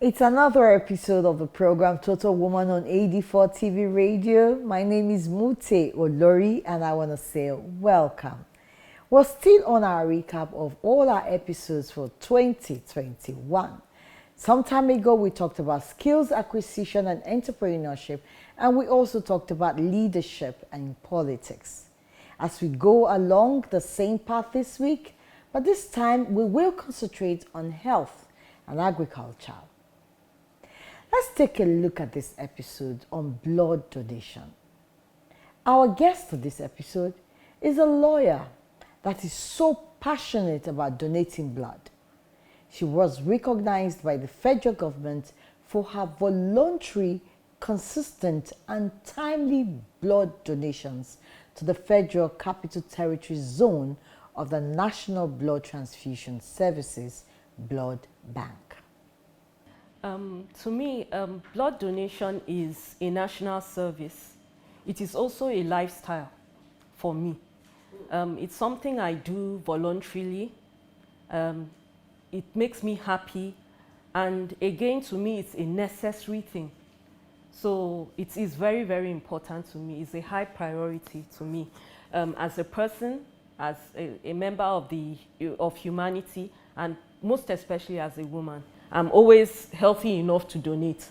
It's another episode of the program Total Woman on AD4 TV Radio. My name is Mute Olori and I want to say welcome. We're still on our recap of all our episodes for 2021. Some time ago, we talked about skills acquisition and entrepreneurship, and we also talked about leadership and politics. As we go along the same path this week, but this time we will concentrate on health and agriculture. Let's take a look at this episode on blood donation. Our guest for this episode is a lawyer that is so passionate about donating blood. She was recognized by the federal government for her voluntary, consistent, and timely blood donations to the Federal Capital Territory Zone of the National Blood Transfusion Services Blood Bank. To me, blood donation is a national service. It is also a lifestyle for me. It's something I do voluntarily. It makes me happy. And again, to me, it's a necessary thing. So it is very, very important to me. It's a high priority to me. As a person, as a member of humanity, and most especially as a woman, I'm always healthy enough to donate.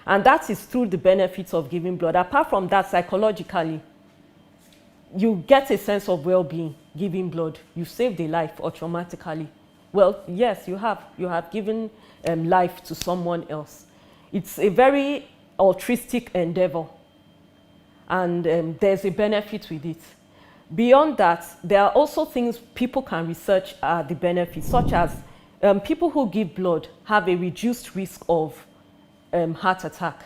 And that is through the benefits of giving blood. Apart from that, psychologically, you get a sense of well-being giving blood. You saved a life automatically. Well, yes, you have. You have given life to someone else. It's a very altruistic endeavor. And there's a benefit with it. Beyond that, there are also things people can research the benefits, such as people who give blood have a reduced risk of heart attack.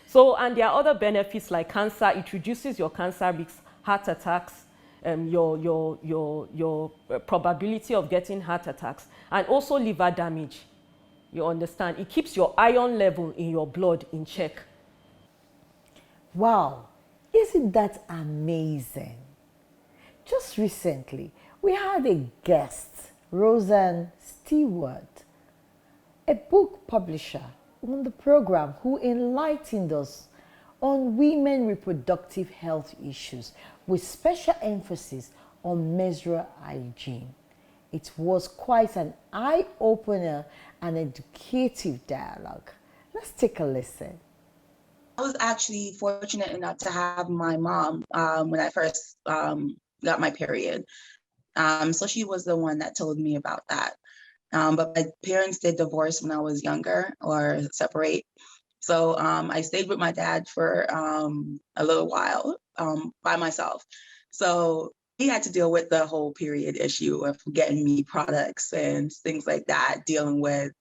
So, and there are other benefits like cancer. It reduces your cancer risk, heart attacks, your probability of getting heart attacks, and also liver damage. You understand? It keeps your iron level in your blood in check. Wow, isn't that amazing? Just recently, we had a guest, Roseanne Stevewood, a book publisher on the program who enlightened us on women reproductive health issues with special emphasis on menstrual hygiene. It was quite an eye-opener and educative dialogue. Let's take a listen. I was actually fortunate enough to have my mom when I first got my period. So she was the one that told me about that. But my parents did divorce when I was younger or separate. So I stayed with my dad for a little while by myself. So he had to deal with the whole period issue of getting me products and things like that, dealing with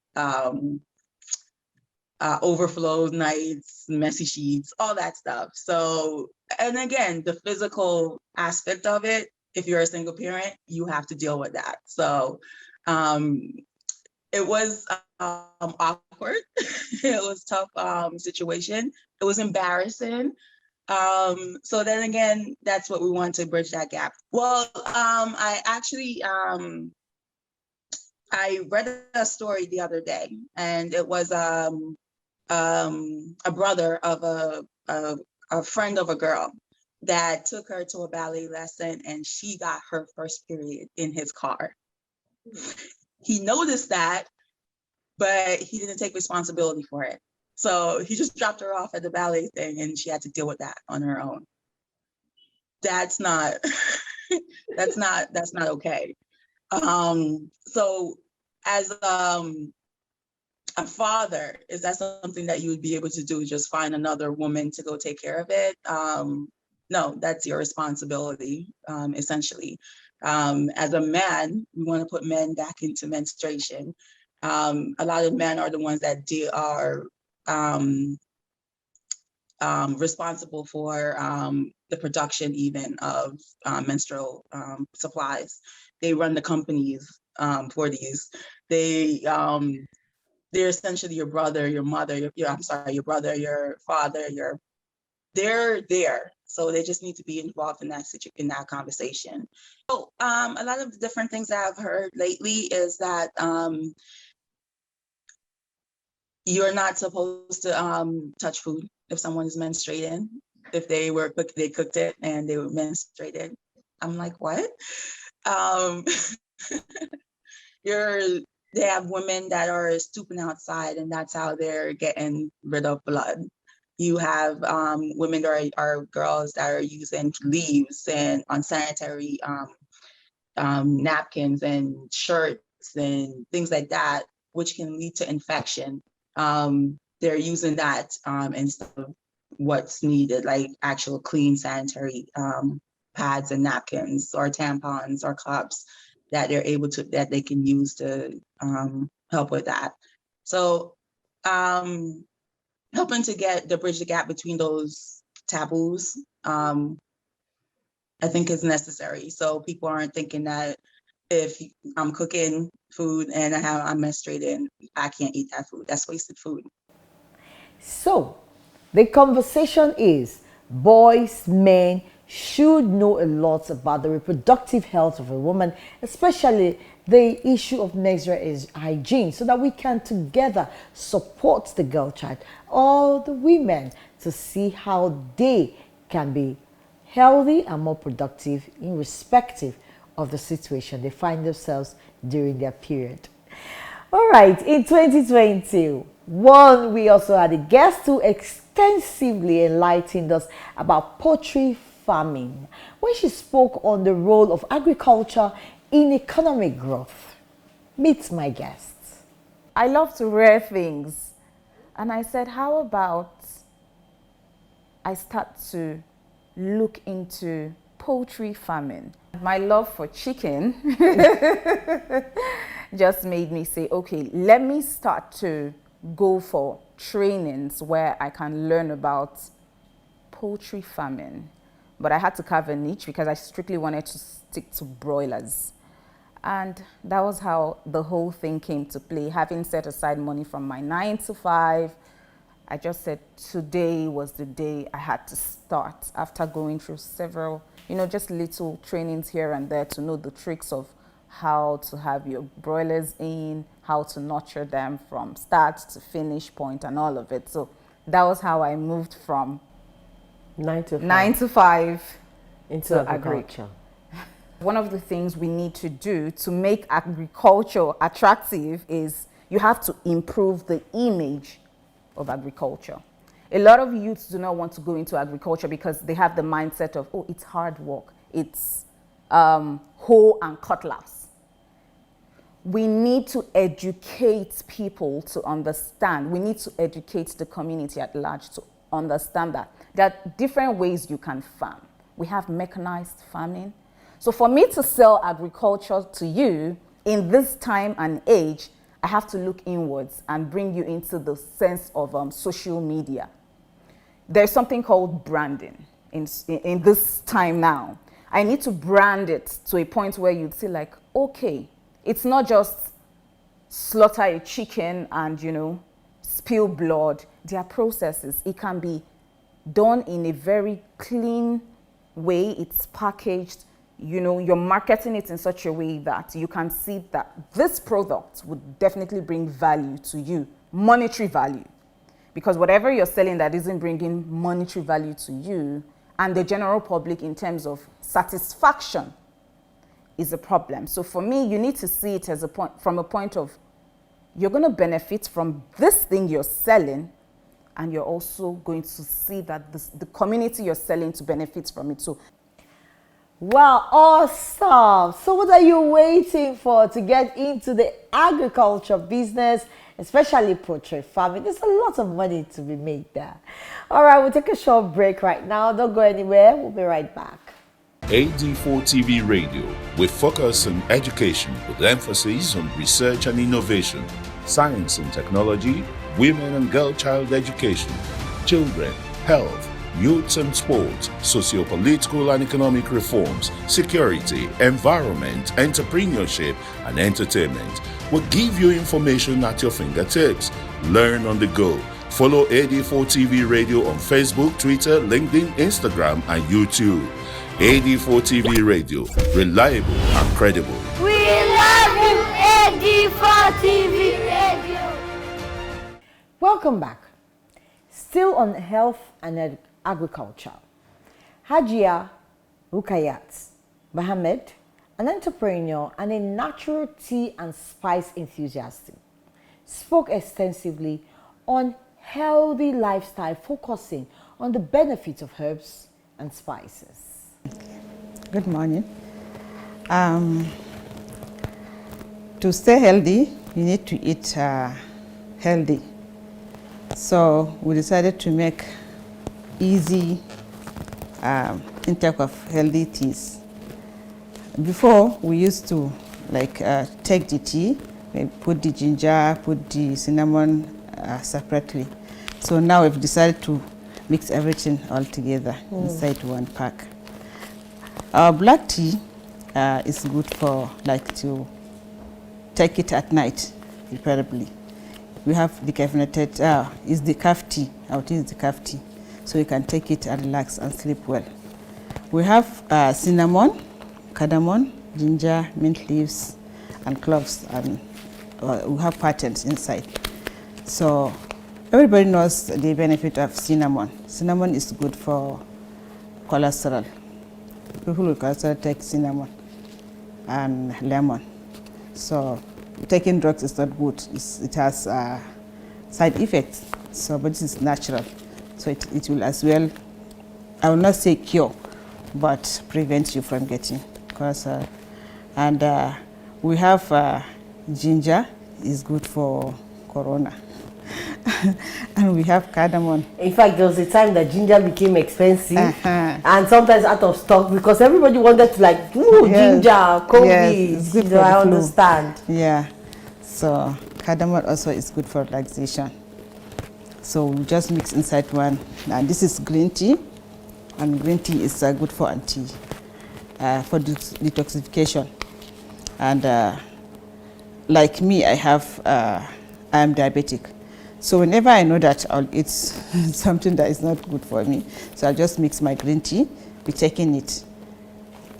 overflow nights, messy sheets, all that stuff. So, and again, the physical aspect of it, if you're a single parent, you have to deal with that. So it was awkward. It was a tough situation. It was embarrassing. So then again, that's what we want to bridge that gap. Well, I actually, I read a story the other day, and it was a brother of a friend of a girl that took her to a ballet lesson, and she got her first period in his car. He noticed that, but he didn't take responsibility for it. So he just dropped her off at the ballet thing, and she had to deal with that on her own. That's not that's not okay. So as a father, is that something that you would be able to do? Just find another woman to go take care of it? No, that's your responsibility, essentially. As a man, we want to put men back into menstruation. A lot of men are the ones that are responsible for the production even of menstrual supplies. They run the companies for these. They're essentially your brother, your mother, your brother, your father, they're there. So they just need to be involved in that conversation. So a lot of the different things that I've heard lately is that you're not supposed to touch food if someone is menstruating. If they cooked it and they were menstruated. I'm like, what? Um, they have women that are stooping outside, and that's how they're getting rid of blood. You have women that are girls that are using leaves and unsanitary napkins and shirts and things like that, which can lead to infection. They're using that instead of what's needed, like actual clean sanitary pads and napkins or tampons or cups that they can use to help with that. So helping to bridge the gap between those taboos, I think is necessary. So people aren't thinking that if I'm cooking food and I'm menstruating, I can't eat that food. That's wasted food. So, the conversation is boys, men should know a lot about the reproductive health of a woman, especially the issue of menstrual hygiene, so that we can together support the girl child or the women to see how they can be healthy and more productive irrespective of the situation they find themselves during their period. All right, in 2021, we also had a guest who extensively enlightened us about poultry farming when she spoke on the role of agriculture in economic growth. Meet my guests. I love to rear things. And I said, how about I start to look into poultry farming? My love for chicken just made me say, okay, let me start to go for trainings where I can learn about poultry farming. But I had to carve a niche because I strictly wanted to stick to broilers. And that was how the whole thing came to play. Having set aside money from my 9 to 5, I just said today was the day I had to start after going through several, just little trainings here and there to know the tricks of how to have your broilers in, how to nurture them from start to finish point and all of it. So that was how I moved from 9 to 5, 9 to 5 into agri. agriculture. One of the things we need to do to make agriculture attractive is you have to improve the image of agriculture. A lot of youths do not want to go into agriculture because they have the mindset of, oh, it's hard work. It's hoe and cutlass. We need to educate people to understand. We need to educate the community at large to understand that there are different ways you can farm. We have mechanized farming. So for me to sell agriculture to you in this time and age, I have to look inwards and bring you into the sense of social media. There's something called branding in this time now. I need to brand it to a point where you'd see like, okay, it's not just slaughter a chicken and, spill blood. There are processes. It can be done in a very clean way. It's packaged. You're marketing it in such a way that you can see that this product would definitely bring value to you, monetary value. Because whatever you're selling that isn't bringing monetary value to you and the general public in terms of satisfaction is a problem. So for me, you need to see it as from a point of you're going to benefit from this thing you're selling, and you're also going to see that the community you're selling to benefit from it. So, wow, awesome. So what are you waiting for to get into the agriculture business, especially poultry farming? There's a lot of money to be made there. All right, we'll take a short break right now. Don't go anywhere. We'll be right back. AD4 TV Radio, with focus on education with emphasis on research and innovation, science and technology, women and girl child education, children, health, youth and sports, socio-political and economic reforms, security, environment, entrepreneurship, and entertainment will give you information at your fingertips. Learn on the go. Follow AD4 TV Radio on Facebook, Twitter, LinkedIn, Instagram, and YouTube. AD4 TV Radio, reliable and credible. We love you, AD4 TV Radio. Welcome back. Still on health and agriculture. Hajia Rukayat Mohammed, an entrepreneur and a natural tea and spice enthusiast, spoke extensively on healthy lifestyle, focusing on the benefits of herbs and spices. Good morning. To stay healthy, you need to eat healthy. So we decided to make easy intake of healthy teas. Before, we used to take the tea, maybe put the ginger, put the cinnamon separately. So now we've decided to mix everything all together inside one pack. Our black tea is good for to take it at night, preferably. We have decaffeinated, is the calf tea. Our tea is the calf tea. So you can take it and relax and sleep well. We have cinnamon, cardamom, ginger, mint leaves, and cloves, and we have patents inside. So everybody knows the benefit of cinnamon. Cinnamon is good for cholesterol. People with cholesterol take cinnamon and lemon. So taking drugs is not good. It has side effects. So, but this is natural. So it will as well, I will not say cure, but prevent you from getting cholesterol. And we have ginger, is good for corona. And we have cardamom. In fact, there was a time that ginger became expensive and sometimes out of stock because everybody wanted to ginger, COVID. Yes, it's good for I the flu. understand. Yeah. So cardamom also is good for relaxation. So we just mix inside one. And this is green tea, and green tea is good for for detoxification. And like me, I am diabetic. So whenever I know that I'll eat something that is not good for me, so I just mix my green tea, be taking it.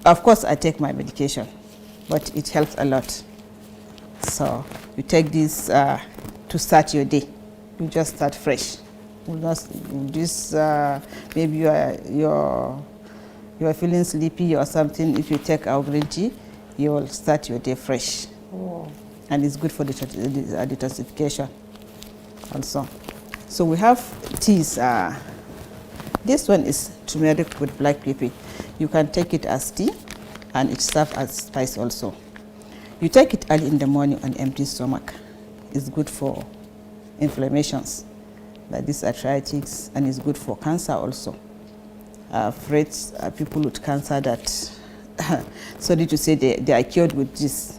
Of course, I take my medication, but it helps a lot. So you take this to start your day. You just start fresh. Maybe you're feeling sleepy or something. If you take our green tea, you will start your day fresh. Oh. And it's good for the detoxification also. So we have teas. This one is turmeric with black pepper. You can take it as tea, and it serves as spice also. You take it early in the morning on empty stomach. It's good for inflammations, like this arthritis, and it's good for cancer also. People with cancer that, sorry to say, they are cured with this.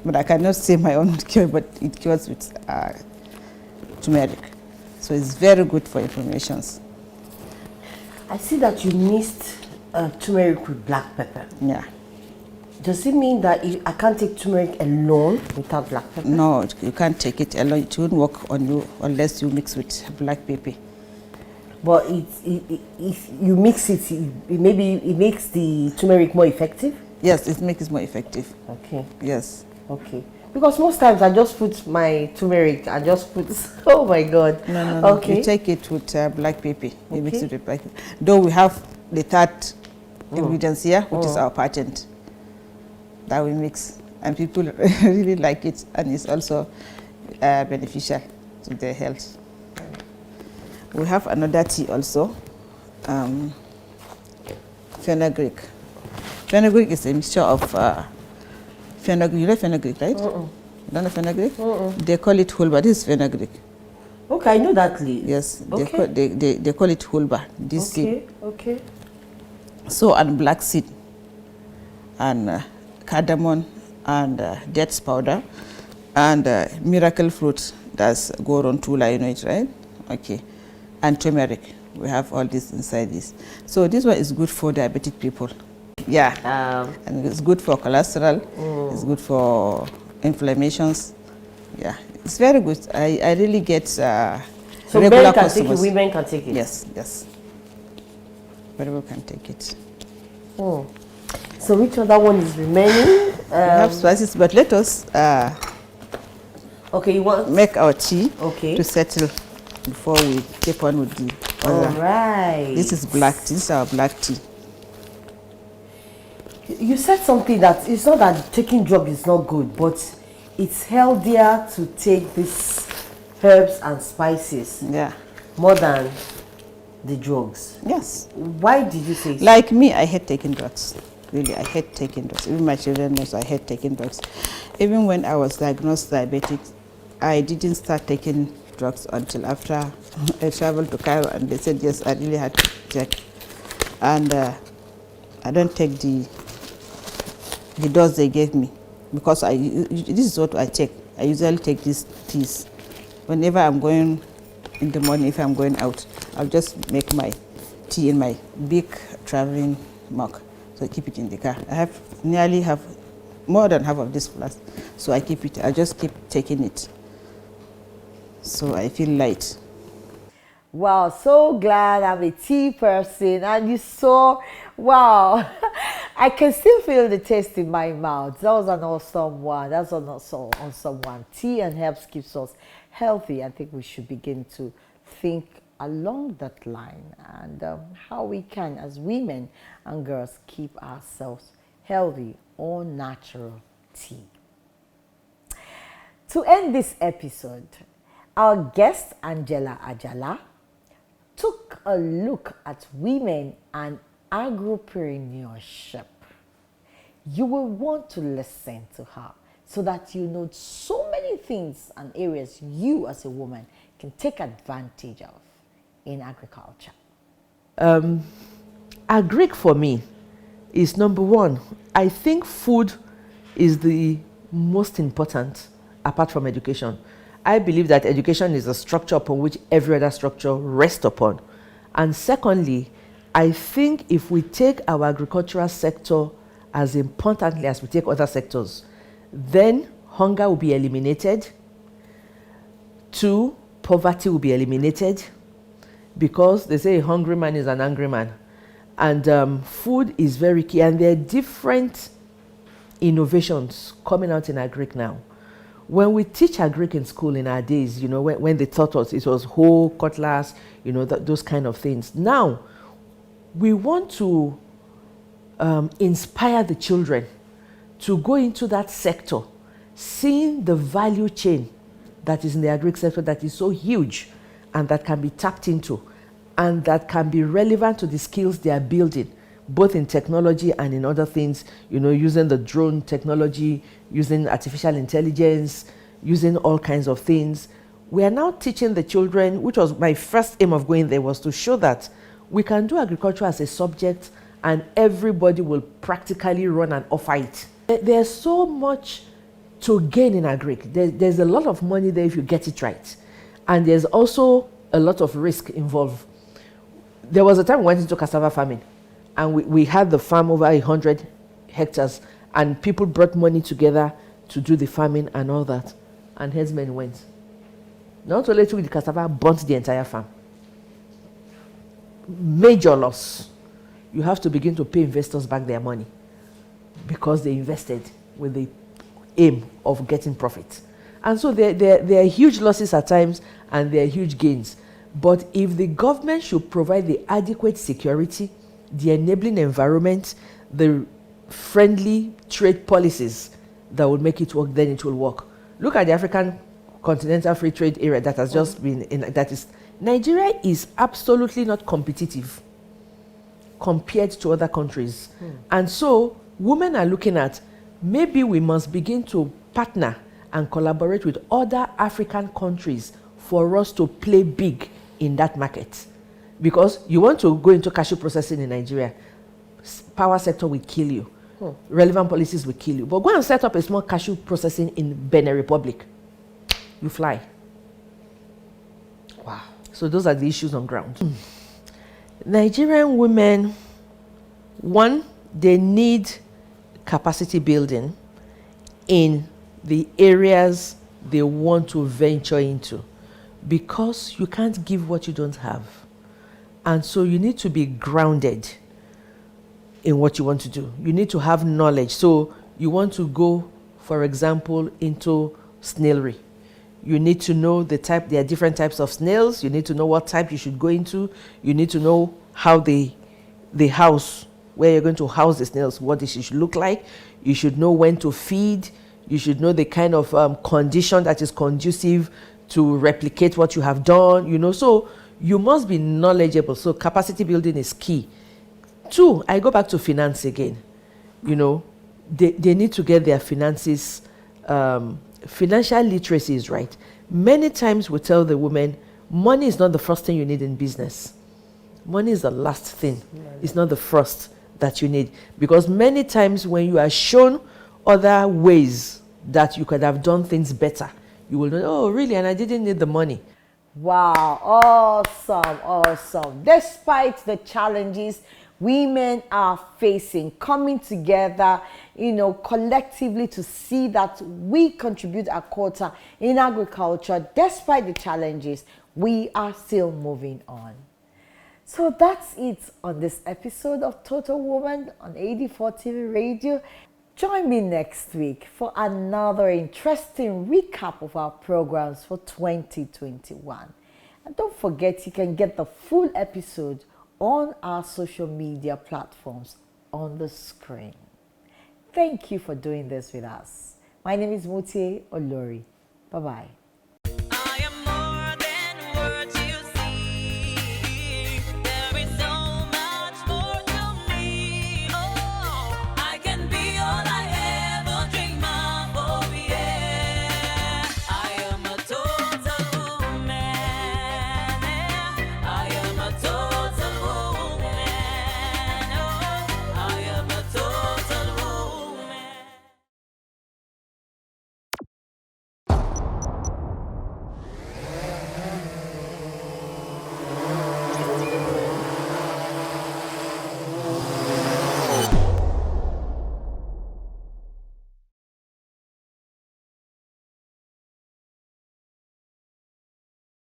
But I cannot say my own cure, but it cures with turmeric. So it's very good for inflammations. I see that you mixed turmeric with black pepper. Yeah. Does it mean that I can't take turmeric alone without black pepper? No, you can't take it alone. It won't work on you unless you mix with black pepper. But if you mix it, maybe it makes the turmeric more effective? Yes, it makes it more effective. Okay. Yes. Okay. Because most times I just put my turmeric, oh my God. No. Okay. You take it with black pepper. You mix it with black pepper. Though we have the third ingredients here, which is our patent, that we mix. And people really like it, and it's also beneficial to their health. We have another tea also, Fenugreek. Fenugreek is a mixture of fenugreek. You know fenugreek, right? You don't know fenugreek? They call it hulba. This is fenugreek. Okay, I know that leaf. Yes, Okay. they call it hulba. This seed. Okay. So, and black seed, and cardamom, and dates powder, and miracle fruit. That's gorontula, you know it, right? Okay. And turmeric. We have all this inside this. So this one is good for diabetic people. Yeah. And it's good for cholesterol. It's good for inflammations. Yeah. It's very good. I really get So regular men can customers. take it, women can take it? Yes. Very well can take it. So which other one is remaining? We have spices, but let us okay, you want make our tea okay. to settle before we keep on with the All other. right. This is black tea. This is our black tea. You said something that it's not that taking drugs is not good, but it's healthier to take these herbs and spices Yeah. more than the drugs. Yes. Why did you say so? Like me, I hate taking drugs. Really, I hate taking drugs. Even my children knows I hate taking drugs. Even when I was diagnosed diabetic, I didn't start taking drugs until after I traveled to Cairo, and they said yes, I really had to check. And I don't take the dose they gave me because this is what I take. I usually take these teas whenever I'm going in the morning. If I'm going out, I'll just make my tea in my big traveling mug. So I keep it in the car. I have more than half of this flask, so I keep it. I just keep taking it, so I feel light. Wow, so glad I'm a tea person, and you saw, wow, I can still feel the taste in my mouth. That was an awesome one. That's an awesome one. Tea and herbs keeps us healthy. I think we should begin to think along that line, and how we can, as women and girls, keep ourselves healthy on natural tea. To end this episode, our guest, Angela Ajala, took a look at women and agropreneurship. You will want to listen to her so that you know so many things and areas you as a woman can take advantage of in agriculture. Agric for me is number one. I think food is the most important apart from education. I believe that education is a structure upon which every other structure rests upon. And secondly, I think if we take our agricultural sector as importantly as we take other sectors, then hunger will be eliminated. 2, poverty will be eliminated, because they say a hungry man is an angry man. And food is very key. And there are different innovations coming out in agric now. When we teach agric in school in our days, when they taught us, it was hoe, cutlass, those kind of things. Now, we want to inspire the children to go into that sector, seeing the value chain that is in the agric sector that is so huge and that can be tapped into and that can be relevant to the skills they are building, both in technology and in other things, using the drone technology, using artificial intelligence, using all kinds of things. We are now teaching the children, which was my first aim of going there, was to show that we can do agriculture as a subject and everybody will practically run and offer it. There's so much to gain in agric. There's a lot of money there if you get it right. And there's also a lot of risk involved. There was a time we went into cassava farming, and we had the farm over 100 hectares, and people brought money together to do the farming and all that. And herdsmen went. Not only took the cassava, burnt the entire farm. Major loss. You have to begin to pay investors back their money because they invested with the aim of getting profit. And so there are huge losses at times and there are huge gains. But if the government should provide the adequate security, the enabling environment, the friendly trade policies that would make it work, then it will work. Look at the African Continental Free Trade Area that has just been in, Nigeria is absolutely not competitive compared to other countries. And so women are looking at, maybe we must begin to partner and collaborate with other African countries for us to play big in that market. Because you want to go into cashew processing in Nigeria, power sector will kill you. Relevant policies will kill you. But go and set up a small cashew processing in Benin Republic. You fly. Wow. So those are the issues on ground. Nigerian women, one, they need capacity building in the areas they want to venture into, because you can't give what you don't have. And so you need to be grounded in what you want to do. You need to have knowledge. So you want to go, for example, into snailry. You need to know the type, there are different types of snails. You need to know what type you should go into. You need to know how the house, where you're going to house the snails, what it should look like. You should know when to feed. You should know the kind of condition that is conducive to replicate what you have done, you know. So you must be knowledgeable. So capacity building is key. 2, I go back to finance again. You know, they need to get their finances, financial literacy is right. Many times we tell the women, money is not the first thing you need in business. Money is the last thing. It's not the first that you need. Because many times when you are shown other ways that you could have done things better, you will know, oh, really? And I didn't need the money. Wow, awesome, awesome. Despite the challenges women are facing, coming together, you know, collectively to see that we contribute a quota in agriculture, despite the challenges, we are still moving on. So that's it on this episode of Total Woman on 84 TV Radio. Join me next week for another interesting recap of our programs for 2021. And don't forget, you can get the full episode on our social media platforms on the screen. Thank you for doing this with us. My name is Mutie Olori. Bye-bye.